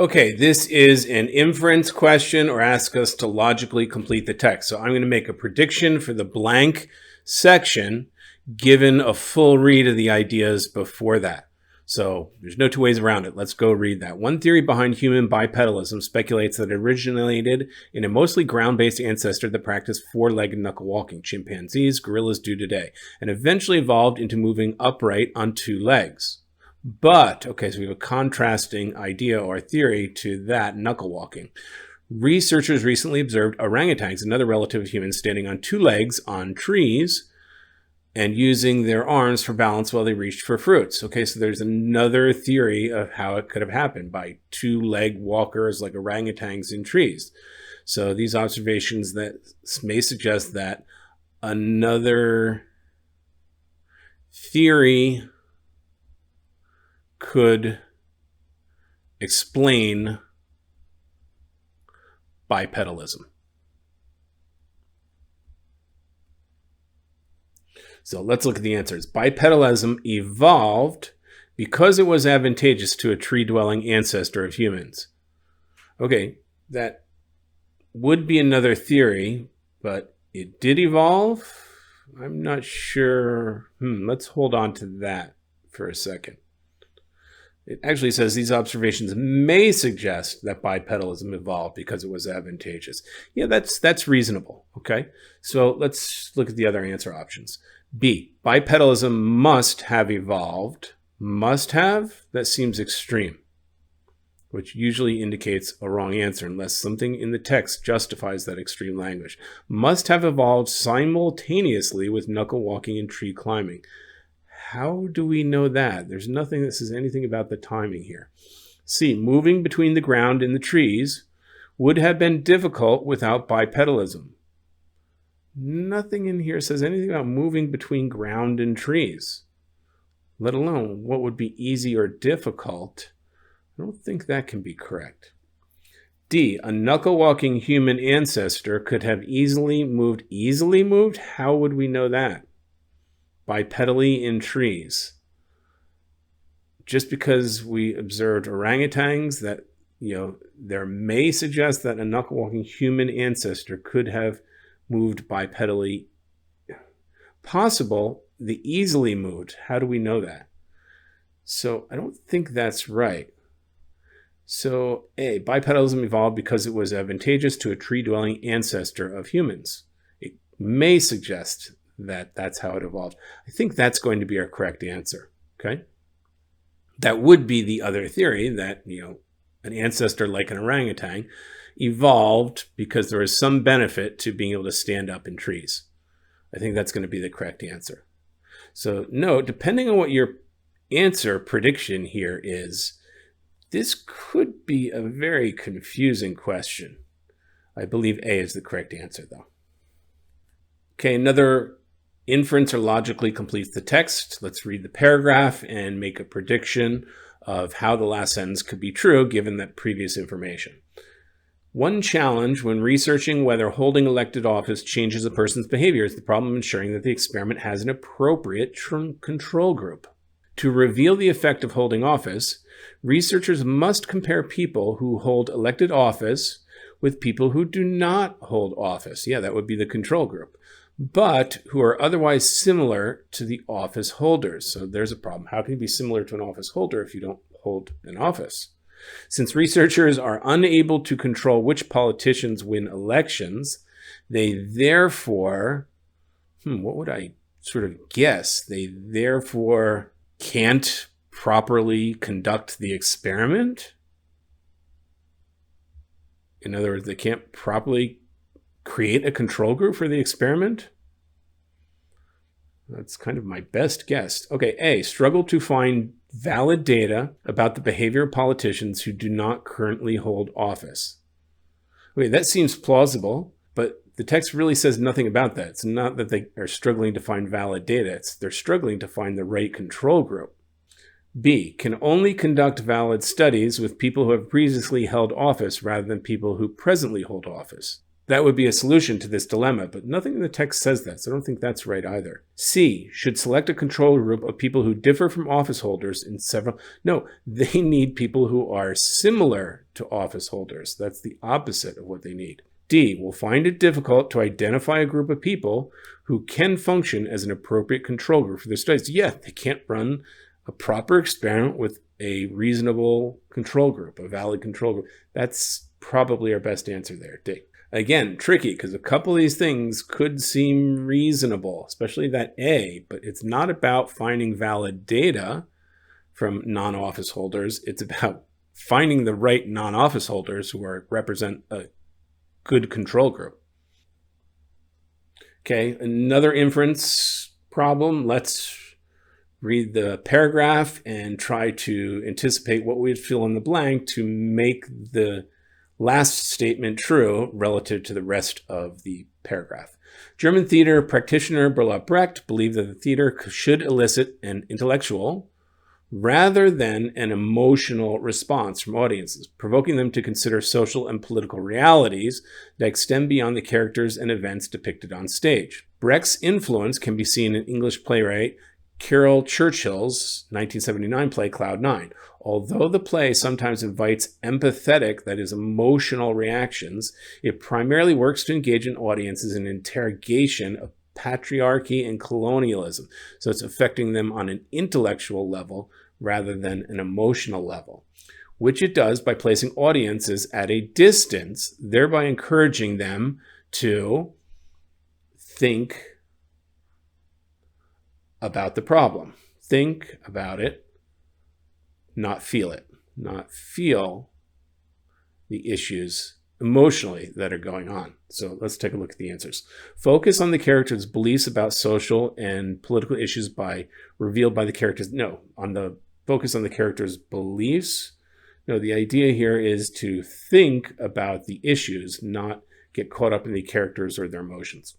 Okay, this is an inference question or ask us to logically complete the text. So I'm going to make a prediction for the blank section given a full read of the ideas before that. So there's no two ways around it. Let's go read that. One theory behind human bipedalism speculates that it originated in a mostly ground-based ancestor that practiced four-legged knuckle walking, chimpanzees, gorillas do today, and eventually evolved into moving upright on two legs. But, okay, so we have a contrasting idea or theory to that knuckle walking. Researchers recently observed orangutans, another relative of humans, standing on two legs on trees and using their arms for balance while they reached for fruits. Okay, so there's another theory of how it could have happened by two-leg walkers like orangutans in trees. So these observations that may suggest that another theory could explain bipedalism. So let's look at the answers. Bipedalism evolved because it was advantageous to a tree-dwelling ancestor of humans. Okay, that would be another theory, but it did evolve? I'm not sure. Let's hold on to that for a second. It actually says these observations may suggest that bipedalism evolved because it was advantageous. Yeah, that's reasonable, okay? So let's look at the other answer options. B, bipedalism must have evolved. Must have? That seems extreme, which usually indicates a wrong answer unless something in the text justifies that extreme language. Must have evolved simultaneously with knuckle walking and tree climbing. How do we know that? There's nothing that says anything about the timing here. C, moving between the ground and the trees would have been difficult without bipedalism. Nothing in here says anything about moving between ground and trees, let alone what would be easy or difficult. I don't think that can be correct. D, a knuckle-walking human ancestor could have easily moved. Easily moved? How would we know that? Bipedally in trees. Just because we observed orangutans, that, there may suggest that a knuckle-walking human ancestor could have moved bipedally. Possible, the easily moved. How do we know that? So I don't think that's right. So A, bipedalism evolved because it was advantageous to a tree-dwelling ancestor of humans. It may suggest that that's how it evolved. I think that's going to be our correct answer, okay? That would be the other theory that, an ancestor like an orangutan evolved because there is some benefit to being able to stand up in trees. I think that's going to be the correct answer. So no, depending on what your answer prediction here is, this could be a very confusing question. I believe A is the correct answer, though. Okay, another inference or logically completes the text. Let's read the paragraph and make a prediction of how the last sentence could be true given that previous information. One challenge when researching whether holding elected office changes a person's behavior is the problem of ensuring that the experiment has an appropriate control group. To reveal the effect of holding office, researchers must compare people who hold elected office with people who do not hold office. Yeah, that would be the control group, but who are otherwise similar to the office holders. So there's a problem. How can you be similar to an office holder if you don't hold an office? Since researchers are unable to control which politicians win elections, they therefore, what would I sort of guess? They therefore can't properly conduct the experiment. In other words, they can't properly create a control group for the experiment. That's kind of my best guess. Okay, A, struggle to find valid data about the behavior of politicians who do not currently hold office. Okay, that seems plausible, but the text really says nothing about that. It's not that they are struggling to find valid data. They're struggling to find the right control group. B, can only conduct valid studies with people who have previously held office rather than people who presently hold office. That would be a solution to this dilemma, but nothing in the text says that, so I don't think that's right either. C, should select a control group of people who differ from office holders in several... No, they need people who are similar to office holders. That's the opposite of what they need. D, will find it difficult to identify a group of people who can function as an appropriate control group for their studies. Yeah, they can't run a proper experiment with a reasonable control group, a valid control group. That's probably our best answer there, D. Again, tricky, because a couple of these things could seem reasonable, especially that A, but it's not about finding valid data from non-office holders. It's about finding the right non-office holders who represent a good control group. Okay, another inference problem. Let's read the paragraph and try to anticipate what we'd fill in the blank to make the last statement true relative to the rest of the paragraph. German theater practitioner Bertolt Brecht believed that the theater should elicit an intellectual rather than an emotional response from audiences, provoking them to consider social and political realities that extend beyond the characters and events depicted on stage. Brecht's influence can be seen in English playwright Caryl Churchill's 1979 play Cloud Nine. Although the play sometimes invites empathetic, that is, emotional reactions, it primarily works to engage in audiences in interrogation of patriarchy and colonialism. So it's affecting them on an intellectual level rather than an emotional level, which it does by placing audiences at a distance, thereby encouraging them to think about the problem. Think about it, not feel it. Not feel the issues emotionally that are going on. So let's take a look at the answers. Focus on the character's beliefs about social and political issues revealed by the characters. No, focus on the character's beliefs. No, the idea here is to think about the issues, not get caught up in the characters or their emotions.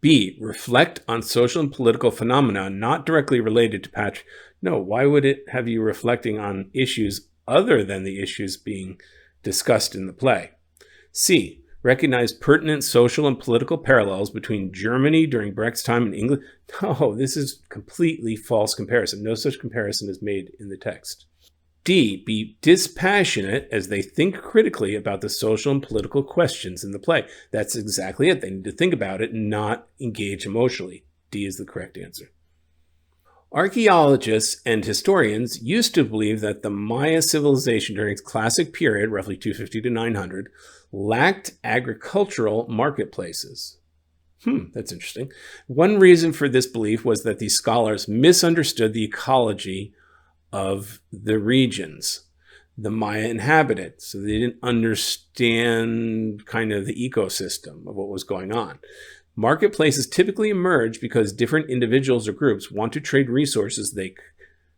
B, reflect on social and political phenomena not directly related to patriarchy. No, why would it have you reflecting on issues other than the issues being discussed in the play? C, recognize pertinent social and political parallels between Germany during Brecht's time and England. No, this is completely false comparison. No such comparison is made in the text. D, be dispassionate as they think critically about the social and political questions in the play. That's exactly it. They need to think about it and not engage emotionally. D is the correct answer. Archaeologists and historians used to believe that the Maya civilization during its classic period, roughly 250 to 900, lacked agricultural marketplaces. That's interesting. One reason for this belief was that these scholars misunderstood the ecology of the regions the Maya inhabited. So they didn't understand kind of the ecosystem of what was going on. Marketplaces typically emerge because different individuals or groups want to trade resources they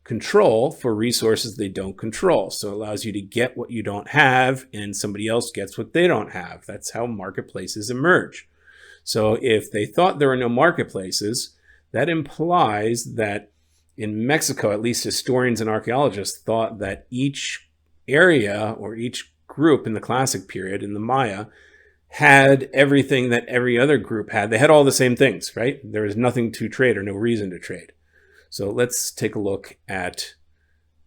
control for resources they don't control. So it allows you to get what you don't have and somebody else gets what they don't have. That's how marketplaces emerge. So if they thought there were no marketplaces, that implies that in Mexico, at least historians and archaeologists thought that each area or each group in the classic period, in the Maya, had everything that every other group had. They had all the same things, right? There was nothing to trade or no reason to trade. So let's take a look at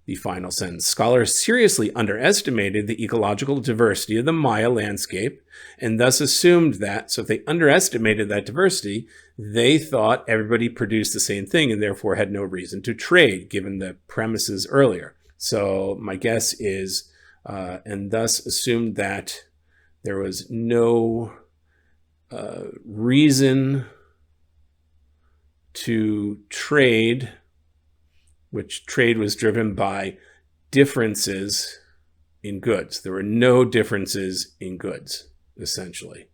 the final sentence. Scholars seriously underestimated the ecological diversity of the Maya landscape and thus assumed that, so if they underestimated that diversity, they thought everybody produced the same thing and therefore had no reason to trade, given the premises earlier. So my guess is, and thus assumed that there was no reason to trade, which trade was driven by differences in goods. There were no differences in goods, essentially.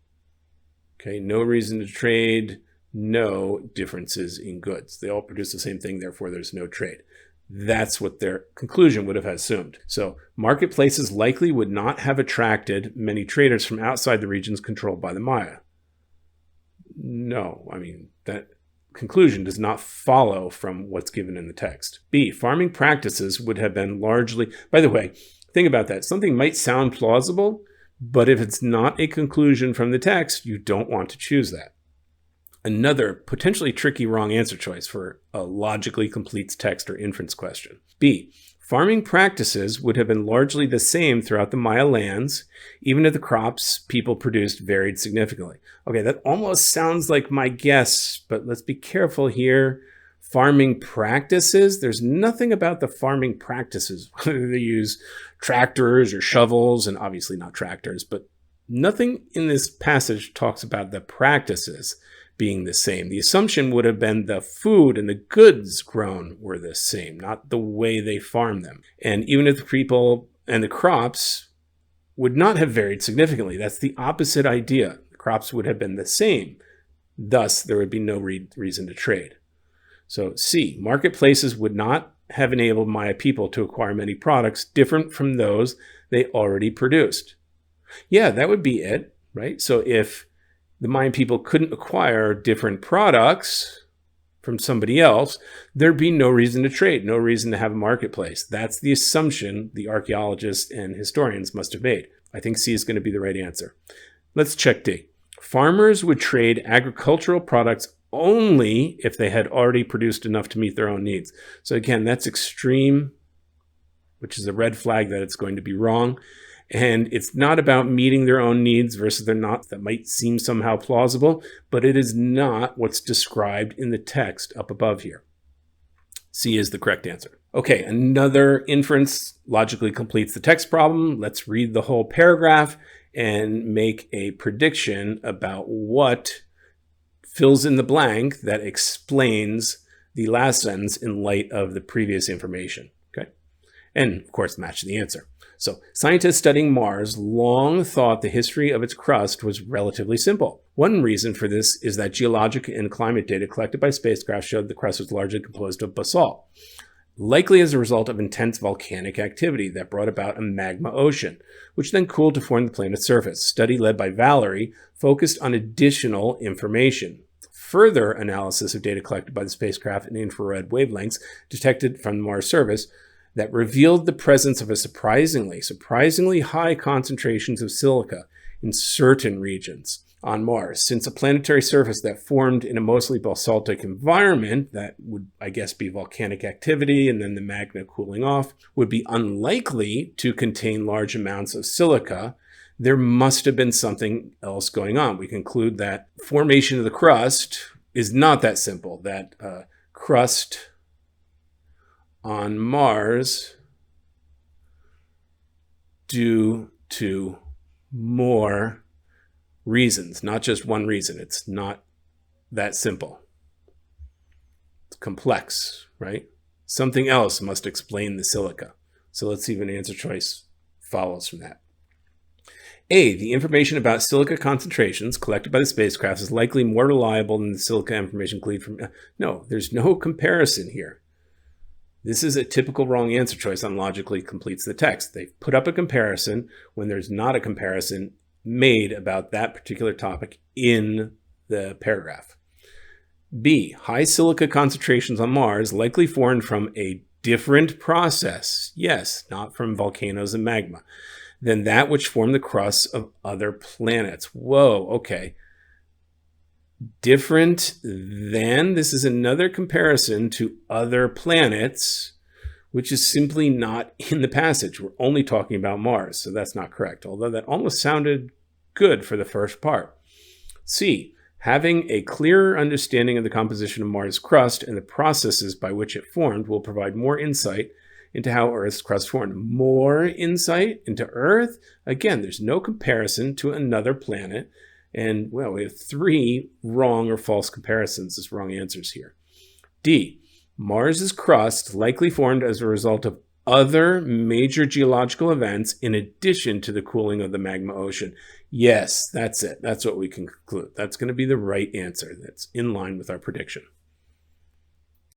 Okay, no reason to trade, no differences in goods. They all produce the same thing, therefore there's no trade. That's what their conclusion would have assumed. So marketplaces likely would not have attracted many traders from outside the regions controlled by the Maya. No, I mean, that conclusion does not follow from what's given in the text. B, farming practices would have been largely, by the way, think about that. Something might sound plausible, But if it's not a conclusion from the text, you don't want to choose that. Another potentially tricky wrong answer choice for a logically complete text or inference question. B, farming practices would have been largely the same throughout the Maya lands, even if the crops people produced varied significantly. Okay, that almost sounds like my guess, but let's be careful here. Farming practices, there's nothing about the farming practices, whether they use tractors or shovels, and obviously not tractors, but nothing in this passage talks about the practices being the same. The assumption would have been the food and the goods grown were the same, not the way they farm them. And even if the people and the crops would not have varied significantly, that's the opposite idea. The crops would have been the same. Thus, there would be no reason to trade. So C, marketplaces would not have enabled Maya people to acquire many products different from those they already produced. Yeah, that would be it, right? So if the Mayan people couldn't acquire different products from somebody else, there'd be no reason to trade, no reason to have a marketplace. That's the assumption the archaeologists and historians must have made. I think C is going to be the right answer. Let's check D. Farmers would trade agricultural products only if they had already produced enough to meet their own needs. So again, that's extreme, which is a red flag that it's going to be wrong. And it's not about meeting their own needs versus they're not. That might seem somehow plausible, but it is not what's described in the text up above here. C is the correct answer. Okay, another inference logically completes the text problem. Let's read the whole paragraph and make a prediction about what fills in the blank that explains the last sentence in light of the previous information. Okay, and of course match the answer. So, scientists studying Mars long thought the history of its crust was relatively simple. One reason for this is that geologic and climate data collected by spacecraft showed the crust was largely composed of basalt, likely as a result of intense volcanic activity that brought about a magma ocean, which then cooled to form the planet's surface. A study led by Valerie focused on additional information. Further analysis of data collected by the spacecraft and infrared wavelengths detected from the Mars surface that revealed the presence of a surprisingly high concentrations of silica in certain regions on Mars. Since a planetary surface that formed in a mostly basaltic environment, that would, I guess, be volcanic activity and then the magma cooling off, would be unlikely to contain large amounts of silica, there must have been something else going on. We conclude that formation of the crust is not that simple, that crust on Mars due to more reasons, not just one reason. It's not that simple. It's complex, right? Something else must explain the silica. So let's see if an answer choice follows from that. A, the information about silica concentrations collected by the spacecraft is likely more reliable than the silica information gleaned from... No, there's no comparison here. This is a typical wrong answer choice on logically completes the text. They've put up a comparison when there's not a comparison made about that particular topic in the paragraph. B, high silica concentrations on Mars likely formed from a different process, yes, not from volcanoes and magma, than that which formed the crusts of other planets. Whoa, okay. Different than, this is another comparison to other planets, which is simply not in the passage. We're only talking about Mars, so that's not correct, although that almost sounded good for the first part. C, having a clearer understanding of the composition of Mars' crust and the processes by which it formed will provide more insight into how Earth's crust formed. More insight into Earth? Again, there's no comparison to another planet. And, well, we have 3 wrong or false comparisons as wrong answers here. D, Mars's crust likely formed as a result of other major geological events in addition to the cooling of the magma ocean. Yes, that's it. That's what we can conclude. That's going to be the right answer. That's in line with our prediction.